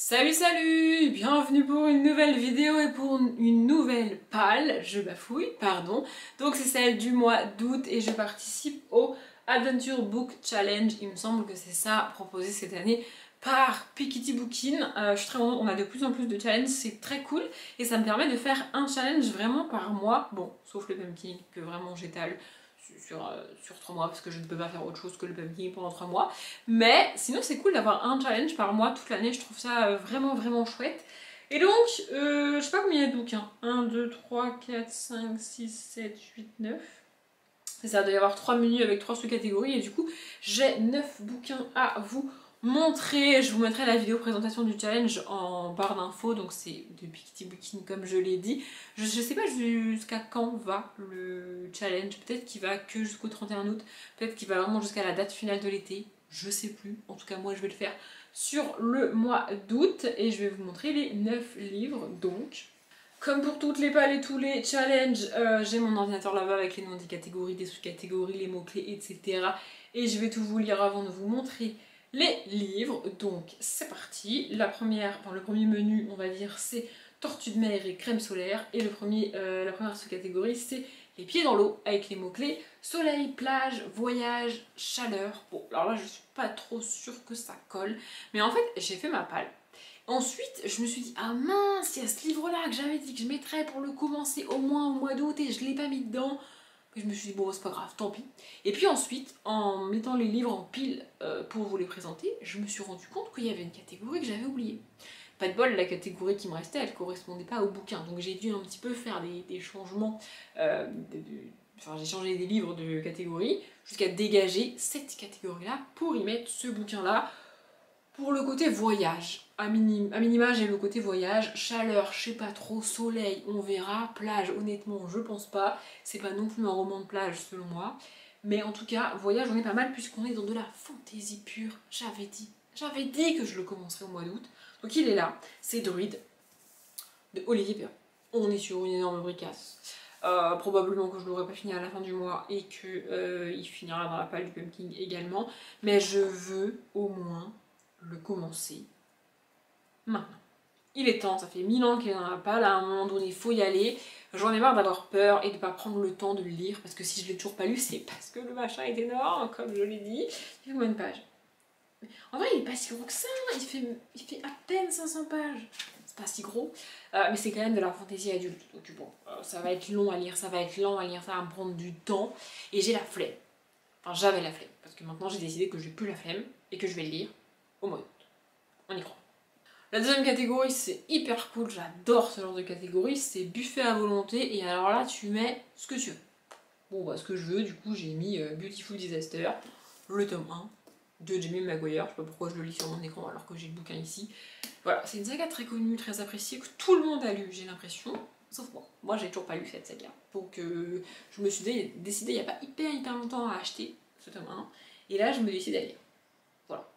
Salut salut, bienvenue pour une nouvelle vidéo et pour une nouvelle palle, je bafouille, pardon. Donc c'est celle du mois d'août et je participe au Adventure Book Challenge. Il me semble que c'est ça proposé cette année par Piketty Bookin. Je suis très contente, on a de plus en plus de challenges, c'est très cool et ça me permet de faire un challenge vraiment par mois. Bon, sauf le pumpkin que vraiment j'étale sur 3 mois parce que je ne peux pas faire autre chose que le pumpkin pendant 3 mois. Mais sinon c'est cool d'avoir un challenge par mois toute l'année, je trouve ça vraiment chouette. Et donc, je sais pas combien il y a de bouquins. 1, 2, 3, 4, 5, 6, 7, 8, 9. C'est ça, il doit y avoir 3 menus avec 3 sous-catégories et du coup j'ai 9 bouquins à vous montrer. Je vous mettrai la vidéo présentation du challenge en barre d'infos, donc c'est de Piketty Bookin comme je l'ai dit. Je sais pas jusqu'à quand va le challenge, peut-être qu'il va que jusqu'au 31 août, peut-être qu'il va vraiment jusqu'à la date finale de l'été, je sais plus. En tout cas moi je vais le faire sur le mois d'août et je vais vous montrer les 9 livres donc. Comme pour toutes les pales et tous les challenges, j'ai mon ordinateur là-bas avec les noms des catégories, des sous-catégories, les mots-clés, etc. Et je vais tout vous lire avant de vous montrer les livres. Donc c'est parti. Le premier menu, on va dire, c'est Tortue de mer et crème solaire. Et la première sous-catégorie, c'est les pieds dans l'eau avec les mots-clés soleil, plage, voyage, chaleur. Bon, alors là, je suis pas trop sûre que ça colle. Mais en fait, j'ai fait ma palle. Ensuite, je me suis dit, ah mince, il y a ce livre-là que j'avais dit que je mettrais pour le commencer au moins au mois d'août et je ne l'ai pas mis dedans. Et je me suis dit, bon, c'est pas grave, tant pis. Et puis ensuite, en mettant les livres en pile pour vous les présenter, je me suis rendu compte qu'il y avait une catégorie que j'avais oubliée. Pas de bol, la catégorie qui me restait, elle ne correspondait pas au bouquin. Donc j'ai dû un petit peu faire des changements. Enfin, j'ai changé des livres de catégorie jusqu'à dégager cette catégorie-là pour y mettre ce bouquin-là. Pour le côté voyage, à minima j'ai le côté voyage, chaleur, je sais pas trop, soleil, on verra, plage, honnêtement je pense pas, c'est pas non plus un roman de plage selon moi, mais en tout cas, voyage on est pas mal puisqu'on est dans de la fantaisie pure, j'avais dit que je le commencerai au mois d'août, donc il est là, c'est Druide, de Olivier Perrin. On est sur une énorme bricasse. Probablement que je l'aurai pas fini à la fin du mois et qu'il finira dans la palle du pumpkin également, mais je veux au moins le commencer maintenant. Il est temps, ça fait 1000 ans qu'il est dans la palle, à un moment donné il faut y aller. J'en ai marre d'avoir peur et de ne pas prendre le temps de le lire, parce que si je l'ai toujours pas lu, c'est parce que le machin est énorme, comme je l'ai dit. Il fait combien de pages? En vrai il est pas si gros que ça, il fait à peine 500 pages. C'est pas si gros, mais c'est quand même de la fantaisie adulte. Donc bon, ça va être long à lire, ça va être lent à lire, ça va me prendre du temps. Et j'ai la flemme. Enfin j'avais la flemme, parce que maintenant j'ai décidé que j'ai plus la flemme et que je vais le lire au mois d'août. On y croit. La deuxième catégorie, c'est hyper cool, j'adore ce genre de catégorie, c'est buffet à volonté, et alors là, tu mets ce que tu veux. Bon, bah, ce que je veux, du coup, j'ai mis Beautiful Disaster, le tome 1 de Jamie Maguire, je sais pas pourquoi je le lis sur mon écran alors que j'ai le bouquin ici. Voilà, c'est une saga très connue, très appréciée, que tout le monde a lu, j'ai l'impression, sauf moi. Moi, j'ai toujours pas lu cette saga. Donc, je me suis décidé il y a pas hyper longtemps à acheter ce tome 1, et là, je me décide à lire. Voilà.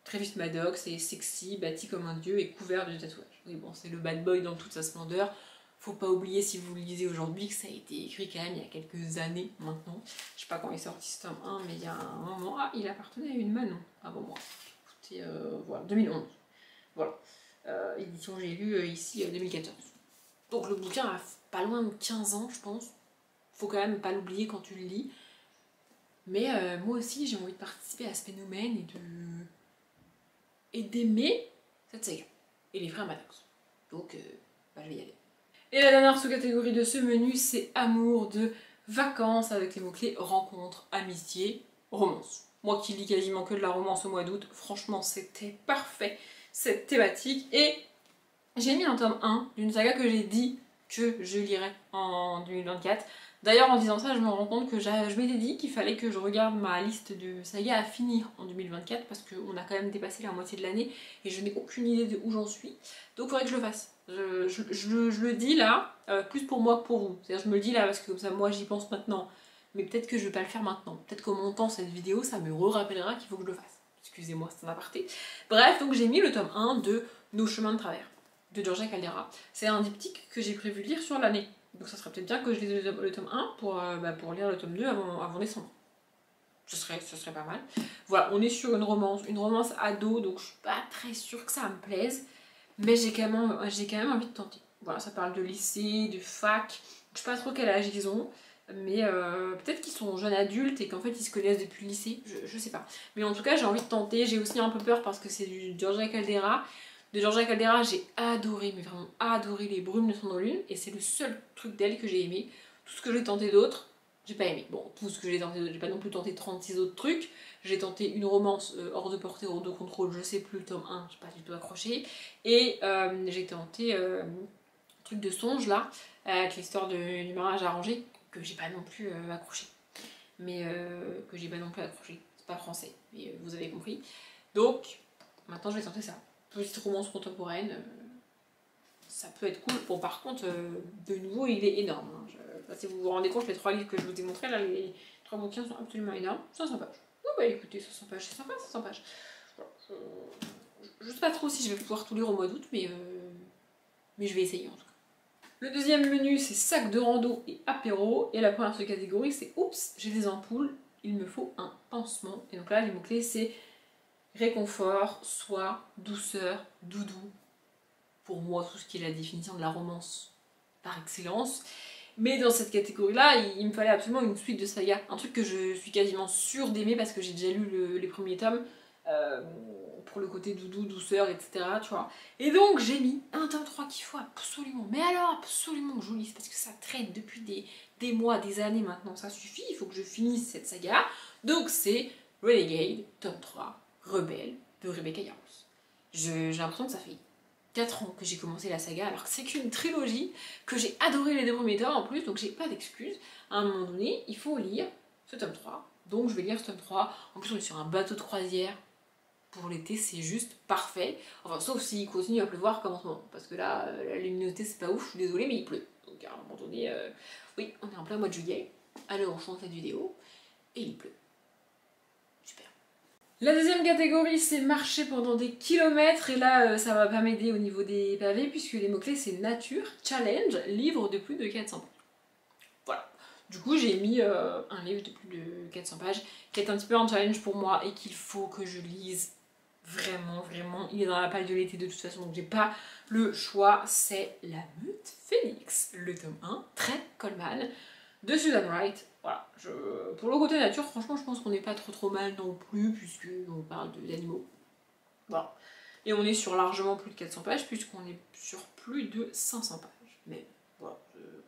Travis Maddox est sexy, bâti comme un dieu et couvert de tatouages. Oui bon, c'est le bad boy dans toute sa splendeur. Faut pas oublier, si vous le lisez aujourd'hui, que ça a été écrit quand même il y a quelques années maintenant. Je sais pas quand est sorti ce tome 1, mais il y a un moment... Ah, il appartenait à une Manon avant moi. Écoutez, voilà, 2011. Voilà. Édition, j'ai lu ici 2014. Donc le bouquin a pas loin de 15 ans, je pense. Faut quand même pas l'oublier quand tu le lis. Mais moi aussi, j'ai envie de participer à ce phénomène et d'aimer cette saga et les frères Maddox. Donc, bah, je vais y aller. Et la dernière sous-catégorie de ce menu, c'est amour de vacances avec les mots-clés rencontre, amitié, romance. Moi qui lis quasiment que de la romance au mois d'août, franchement, c'était parfait cette thématique. Et j'ai mis un tome 1 d'une saga que j'ai dit que je lirais en 2024. D'ailleurs, en disant ça, je me rends compte que je m'étais dit qu'il fallait que je regarde ma liste de sagas à finir en 2024 parce qu'on a quand même dépassé la moitié de l'année et je n'ai aucune idée de où j'en suis. Donc il faudrait que je le fasse. Je le dis là, plus pour moi que pour vous. C'est-à-dire je me le dis là parce que comme ça moi j'y pense maintenant. Mais peut-être que je vais pas le faire maintenant. Peut-être qu'en montant cette vidéo, ça me rappellera qu'il faut que je le fasse. Excusez-moi, c'est un aparté. Bref, donc j'ai mis le tome 1 de Nos chemins de travers de Georgia Caldera. C'est un diptyque que j'ai prévu de lire sur l'année. Donc ça serait peut-être bien que je lise le tome 1 pour lire le tome 2 avant décembre. ce serait pas mal. Voilà, on est sur une romance ado, donc je suis pas très sûre que ça me plaise, mais j'ai quand même envie de tenter. Voilà, ça parle de lycée, de fac, je sais pas trop quel âge ils ont, mais peut-être qu'ils sont jeunes adultes et qu'en fait ils se connaissent depuis le lycée, je sais pas. Mais en tout cas j'ai envie de tenter, j'ai aussi un peu peur parce que c'est du Georgia Caldera. De Georgia Caldera j'ai adoré, mais vraiment adoré Les Brumes de Cendrillon, et c'est le seul truc d'elle que j'ai aimé. Tout ce que j'ai tenté d'autre, j'ai pas aimé. Bon, tout ce que j'ai tenté d'autre, j'ai pas non plus tenté 36 autres trucs. J'ai tenté une romance hors de portée, hors de contrôle, je sais plus, le tome 1, j'ai pas du tout accroché. Et j'ai tenté un truc de songe là, avec l'histoire du mariage arrangé, que j'ai pas non plus accroché. Mais que j'ai pas non plus accroché. C'est pas français, mais vous avez compris. Donc, maintenant je vais tenter ça. Petite romance contemporaine, ça peut être cool. Bon, par contre, de nouveau, il est énorme. Hein. Si vous vous rendez compte, les 3 livres que je vous ai montrés, là, les 3 bouquins sont absolument énormes. 500 pages. Oh bah écoutez, 500 pages, c'est sympa, 500 pages. Voilà, je sais pas trop si je vais pouvoir tout lire au mois d'août, mais je vais essayer en tout cas. Le deuxième menu, c'est sac de rando et apéro. Et la première catégorie, c'est oups, j'ai des ampoules, il me faut un pansement. Et donc là, les mots-clés, c'est réconfort, soie, douceur, doudou. Pour moi, tout ce qui est la définition de la romance par excellence. Mais dans cette catégorie-là, il me fallait absolument une suite de sagas. Un truc que je suis quasiment sûre d'aimer parce que j'ai déjà lu les premiers tomes. Pour le côté doudou, douceur, etc. Tu vois. Et donc j'ai mis un tome 3 qu'il faut absolument, mais alors absolument que je lise parce que ça traîne depuis des mois, des années maintenant, ça suffit, il faut que je finisse cette saga. Donc c'est Renegade, tome 3, Rebelle, de Rebecca Yarros. J'ai l'impression que ça fait 4 ans que j'ai commencé la saga, alors que c'est qu'une trilogie, que j'ai adoré les 2 premiers tomes en plus, donc j'ai pas d'excuses. À un moment donné, il faut lire ce tome 3, donc je vais lire ce tome 3. En plus on est sur un bateau de croisière, pour l'été c'est juste parfait, enfin sauf s'il continue à pleuvoir comme en ce moment, parce que là la luminosité c'est pas ouf, je suis désolée mais il pleut. Donc à un moment donné, oui on est en plein mois de juillet, à l'heure où je chante cette vidéo, et il pleut. Super. La deuxième catégorie c'est marcher pendant des kilomètres, et là ça va pas m'aider au niveau des pavés puisque les mots-clés c'est nature, challenge, livre de plus de 400 pages. Voilà. Du coup j'ai mis un livre de plus de 400 pages qui est un petit peu un challenge pour moi et qu'il faut que je lise. Vraiment, vraiment, il est dans la palle de l'été de toute façon, donc j'ai pas le choix. C'est La Meute Phénix, le tome 1, très Coleman, de Susan Wright. Voilà, pour le côté nature, franchement, je pense qu'on n'est pas trop mal non plus, puisque on parle d'animaux. Voilà. Et on est sur largement plus de 400 pages, puisqu'on est sur plus de 500 pages. Mais voilà,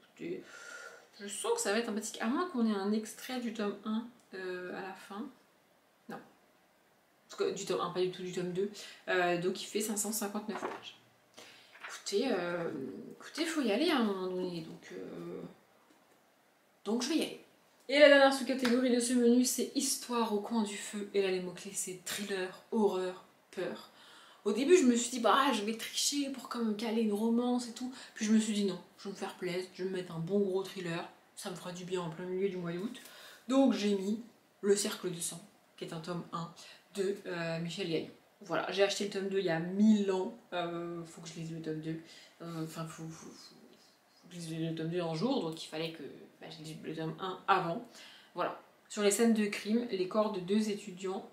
écoutez, je sens que ça va être sympathique, à moins qu'on ait un extrait du tome 1 à la fin. Non. Du tome 1, pas du tout du tome 2, donc il fait 559 pages. Écoutez, faut y aller à un moment donné, donc je vais y aller. Et la dernière sous-catégorie de ce menu, c'est Histoire au coin du feu, et là les mots-clés c'est thriller, horreur, peur. Au début je me suis dit, bah je vais tricher pour comme caler une romance et tout, puis je me suis dit non, je vais me faire plaisir, je vais me mettre un bon gros thriller, ça me fera du bien en plein milieu du mois d'août. Donc j'ai mis Le Cercle de sang, qui est un tome 1, de Michel Gagnon. Voilà, j'ai acheté le tome 2 il y a 1000 ans, faut que je lise le tome 2, enfin faut que je lise le tome 2 un jour, donc il fallait que je lise le tome 1 avant. Voilà, sur les scènes de crime, les corps de 2 étudiants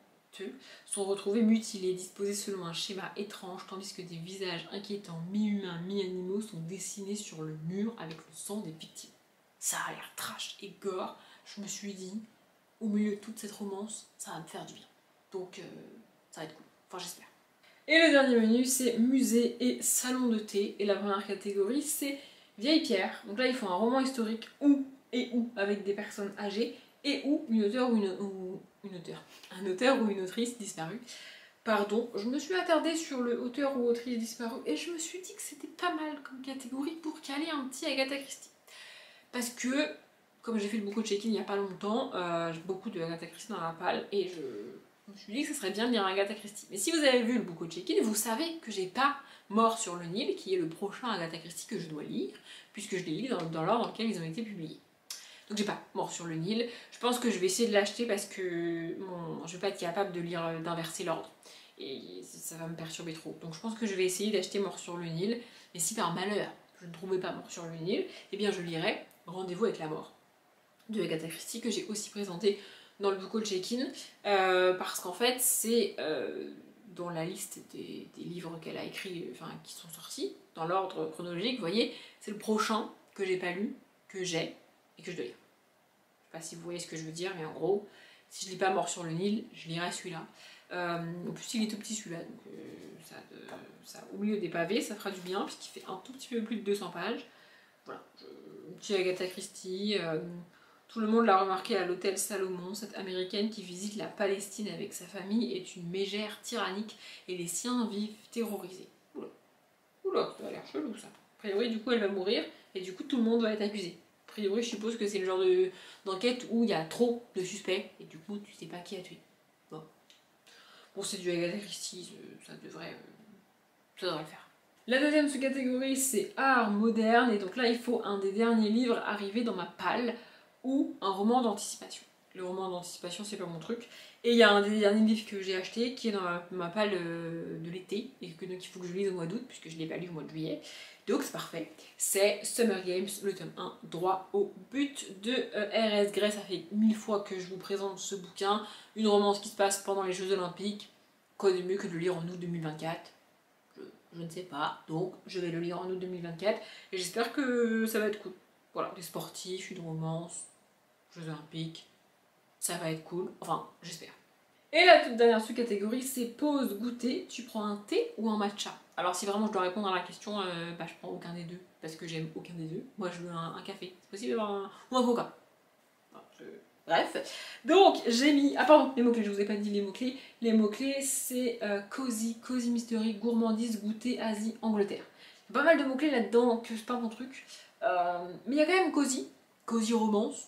sont retrouvés mutilés, disposés selon un schéma étrange, tandis que des visages inquiétants, mi-humains, mi-animaux sont dessinés sur le mur avec le sang des victimes. Ça a l'air trash et gore, je me suis dit, au milieu de toute cette romance, ça va me faire du bien. Donc ça va être cool, enfin j'espère. Et le dernier menu c'est musée et salon de thé, et la première catégorie c'est vieille pierre. Donc là il faut un roman historique ou avec des personnes âgées, et ou une auteure ou un auteur ou une autrice disparue. Pardon, je me suis attardée sur le auteur ou autrice disparue et je me suis dit que c'était pas mal comme catégorie pour caler un petit Agatha Christie. Parce que, comme j'ai fait le beaucoup de check-in il n'y a pas longtemps, j'ai beaucoup de Agatha Christie dans la palle et je me suis dit que ce serait bien de lire Agatha Christie. Mais si vous avez vu le beaucoup de check-in, vous savez que j'ai pas Mort sur le Nil, qui est le prochain Agatha Christie que je dois lire, puisque je les lis dans l'ordre dans lequel ils ont été publiés. Donc j'ai pas Mort sur le Nil. Je pense que je vais essayer de l'acheter parce que je vais pas être capable de lire, d'inverser l'ordre. Et ça va me perturber trop. Donc je pense que je vais essayer d'acheter Mort sur le Nil. Mais si par malheur je ne trouvais pas Mort sur le Nil, eh bien je lirai Rendez-vous avec la mort de Agatha Christie, que j'ai aussi présenté dans le book haul check-in parce qu'en fait c'est dans la liste des livres qu'elle a écrits, enfin qui sont sortis dans l'ordre chronologique, vous voyez, c'est le prochain que j'ai pas lu, que j'ai et que je dois lire. Je sais pas si vous voyez ce que je veux dire, mais en gros, si je lis pas Mort sur le Nil, je lirai celui-là. En plus il est tout petit celui-là, donc ça, au milieu des pavés, ça fera du bien, puisqu'il fait un tout petit peu plus de 200 pages. Voilà, petit Agatha Christie. Tout le monde l'a remarqué à l'hôtel Salomon, cette américaine qui visite la Palestine avec sa famille est une mégère tyrannique et les siens vivent terrorisés. Oula, oula, ça a l'air chelou ça. A priori, du coup, elle va mourir et du coup, tout le monde va être accusé. A priori, je suppose que c'est le genre d'enquête où il y a trop de suspects et du coup, tu sais pas qui a tué. Bon, c'est du Agatha Christie, ça devrait le faire. La deuxième sous-catégorie, c'est art moderne, et donc là, il faut un des derniers livres arrivés dans ma palle, ou un roman d'anticipation. Le roman d'anticipation, c'est pas mon truc. Et il y a un des derniers livres que j'ai acheté, qui est dans ma palle de l'été, et que donc il faut que je lise au mois d'août, puisque je l'ai pas lu au mois de juillet. Donc c'est parfait. C'est Summer Games, le tome 1, droit au but de R.S. Gray. Ça fait 1000 fois que je vous présente ce bouquin. Une romance qui se passe pendant les Jeux Olympiques. Quoi de mieux que de le lire en août 2024 ? Je ne sais pas, donc je vais le lire en août 2024 et j'espère que ça va être cool. Voilà, des sportifs, une romance, Jeux Olympiques, ça va être cool, enfin j'espère. Et la toute dernière sous-catégorie, c'est pause goûter. Tu prends un thé ou un matcha? Alors si vraiment je dois répondre à la question, je prends aucun des deux, parce que j'aime aucun des deux. Moi je veux un café, c'est possible d'avoir ou un coca. Bref, donc j'ai mis... Ah pardon, les mots-clés, je vous ai pas dit les mots-clés. Les mots-clés, c'est cozy, cozy mystery, gourmandise, goûter, Asie, Angleterre. Il y a pas mal de mots-clés là-dedans, que c'est pas mon truc. Mais il y a quand même cozy, cozy romance.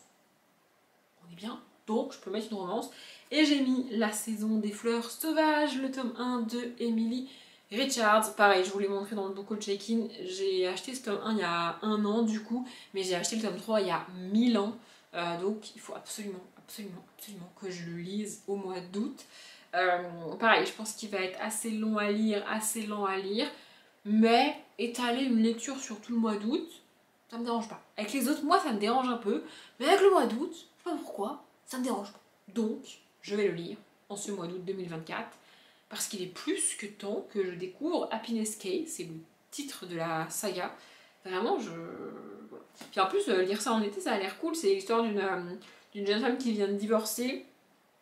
On est bien, donc je peux mettre une romance. Et j'ai mis La saison des fleurs sauvages, le tome 1 de Emily Richards. Pareil, je vous l'ai montré dans le book haul check-in. J'ai acheté ce tome 1 il y a 1 an du coup, mais j'ai acheté le tome 3 il y a 1000 ans. Donc il faut absolument que je le lise au mois d'août. Pareil, je pense qu'il va être assez long à lire, mais étaler une lecture sur tout le mois d'août, ça me dérange pas. Avec les autres mois, ça me dérange un peu, mais avec le mois d'août, je sais pas pourquoi, ça me dérange pas. Donc, je vais le lire en ce mois d'août 2024, parce qu'il est plus que temps que je découvre Happiness Kay, c'est le titre de la saga. Vraiment, voilà. Puis en plus, lire ça en été, ça a l'air cool. C'est l'histoire d'une jeune femme qui vient de divorcer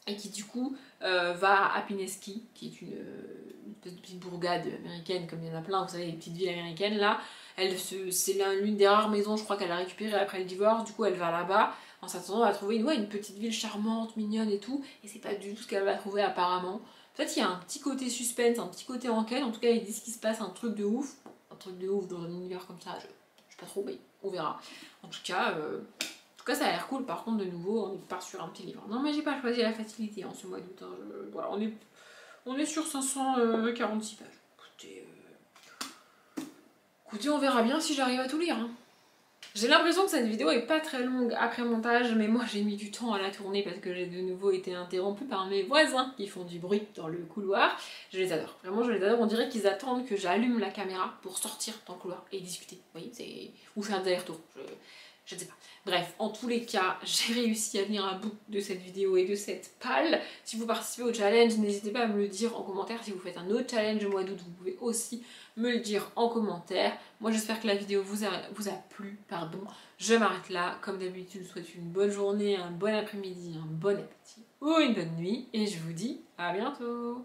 et qui du coup va à Happiness Key, qui est une petite bourgade américaine, comme il y en a plein, vous savez, les petites villes américaines là. C'est l'une des rares maisons, je crois, qu'elle a récupérées après le divorce. Du coup, elle va là-bas. En s'attendant à trouver une petite ville charmante, mignonne et tout. Et c'est pas du tout ce qu'elle va trouver apparemment. En fait, il y a un petit côté suspense, un petit côté enquête. En tout cas, ils disent qu'il se passe un truc de ouf. Un truc de ouf dans un univers comme ça, je sais pas trop, mais on verra. En tout cas, ça a l'air cool. Par contre, de nouveau, on part sur un petit livre. Non, mais j'ai pas choisi la facilité en ce mois d'août. Hein. Voilà, on est sur 546 pages. Écoutez, on verra bien si j'arrive à tout lire. Hein. J'ai l'impression que cette vidéo est pas très longue après montage, mais moi j'ai mis du temps à la tourner parce que j'ai de nouveau été interrompue par mes voisins qui font du bruit dans le couloir. Je les adore, vraiment je les adore. On dirait qu'ils attendent que j'allume la caméra pour sortir dans le couloir et discuter. Vous voyez, ou faire des allers-retours. Je ne sais pas. Bref, en tous les cas, j'ai réussi à venir à bout de cette vidéo et de cette palle. Si vous participez au challenge, n'hésitez pas à me le dire en commentaire. Si vous faites un autre challenge au mois d'août, vous pouvez aussi me le dire en commentaire. Moi, j'espère que la vidéo vous a plu. Pardon. Je m'arrête là. Comme d'habitude, je vous souhaite une bonne journée, un bon après-midi, un bon appétit ou une bonne nuit. Et je vous dis à bientôt.